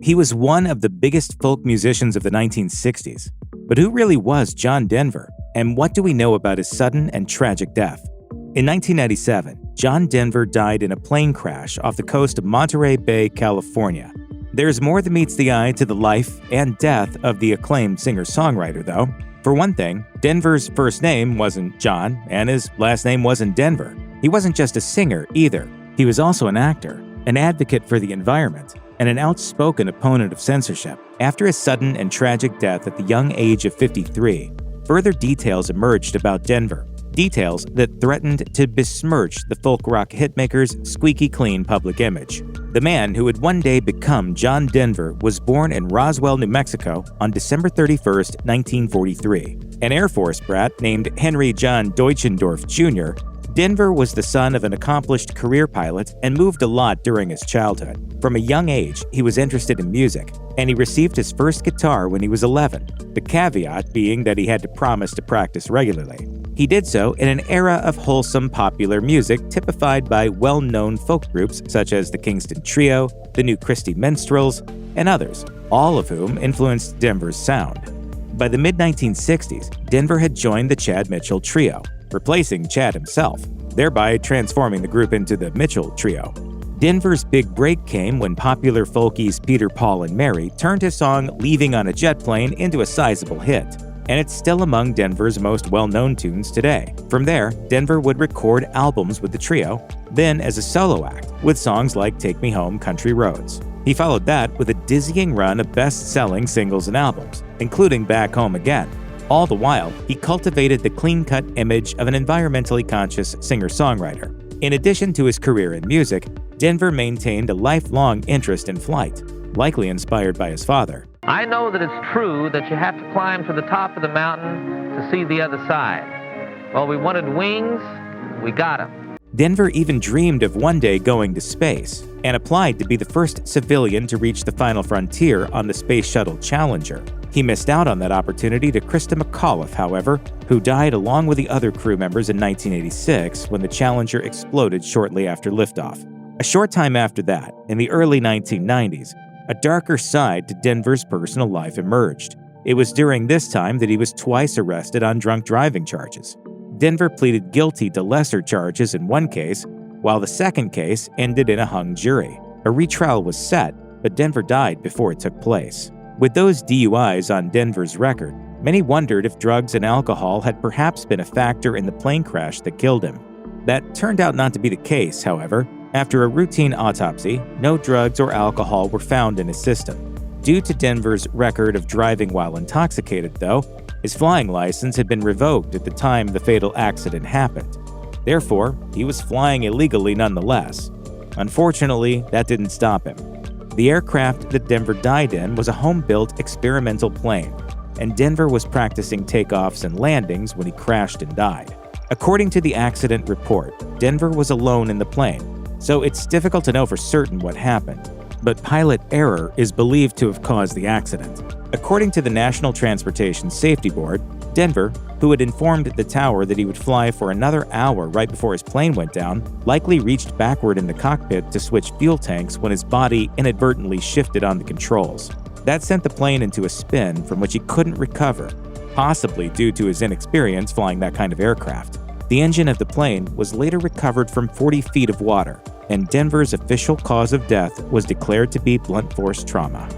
He was one of the biggest folk musicians of the 1960s. But who really was John Denver, and what do we know about his sudden and tragic death? In 1997, John Denver died in a plane crash off the coast of Monterey Bay, California. There's more than meets the eye to the life and death of the acclaimed singer-songwriter, though. For one thing, Denver's first name wasn't John, and his last name wasn't Denver. He wasn't just a singer, either. He was also an actor, an advocate for the environment, and an outspoken opponent of censorship. After his sudden and tragic death at the young age of 53, further details emerged about Denver, details that threatened to besmirch the folk rock hitmaker's squeaky clean public image. The man who would one day become John Denver was born in Roswell, New Mexico on December 31, 1943. An Air Force brat named Henry John Deutschendorf Jr., Denver was the son of an accomplished career pilot and moved a lot during his childhood. From a young age, he was interested in music, and he received his first guitar when he was 11, the caveat being that he had to promise to practice regularly. He did so in an era of wholesome popular music typified by well-known folk groups such as the Kingston Trio, the New Christy Minstrels, and others, all of whom influenced Denver's sound. By the mid-1960s, Denver had joined the Chad Mitchell Trio, replacing Chad himself, thereby transforming the group into the Mitchell Trio. Denver's big break came when popular folkies Peter, Paul, and Mary turned his song Leaving on a Jet Plane into a sizable hit, and it's still among Denver's most well-known tunes today. From there, Denver would record albums with the trio, then as a solo act, with songs like Take Me Home, Country Roads. He followed that with a dizzying run of best-selling singles and albums, including Back Home Again. All the while, he cultivated the clean-cut image of an environmentally conscious singer-songwriter. In addition to his career in music, Denver maintained a lifelong interest in flight, likely inspired by his father. I know that it's true that you have to climb to the top of the mountain to see the other side. Well, we wanted wings, we got them. Denver even dreamed of one day going to space and applied to be the first civilian to reach the final frontier on the Space Shuttle Challenger. He missed out on that opportunity to Krista McAuliffe, however, who died along with the other crew members in 1986 when the Challenger exploded shortly after liftoff. A short time after that, in the early 1990s, a darker side to Denver's personal life emerged. It was during this time that he was twice arrested on drunk driving charges. Denver pleaded guilty to lesser charges in one case, while the second case ended in a hung jury. A retrial was set, but Denver died before it took place. With those DUIs on Denver's record, many wondered if drugs and alcohol had perhaps been a factor in the plane crash that killed him. That turned out not to be the case, however. After a routine autopsy, no drugs or alcohol were found in his system. Due to Denver's record of driving while intoxicated, though, his flying license had been revoked at the time the fatal accident happened. Therefore, he was flying illegally nonetheless. Unfortunately, that didn't stop him. The aircraft that Denver died in was a home-built experimental plane, and Denver was practicing takeoffs and landings when he crashed and died. According to the accident report, Denver was alone in the plane, so it's difficult to know for certain what happened, but pilot error is believed to have caused the accident. According to the National Transportation Safety Board, Denver, who had informed the tower that he would fly for another hour right before his plane went down, likely reached backward in the cockpit to switch fuel tanks when his body inadvertently shifted on the controls. That sent the plane into a spin from which he couldn't recover, possibly due to his inexperience flying that kind of aircraft. The engine of the plane was later recovered from 40 feet of water, and Denver's official cause of death was declared to be blunt force trauma.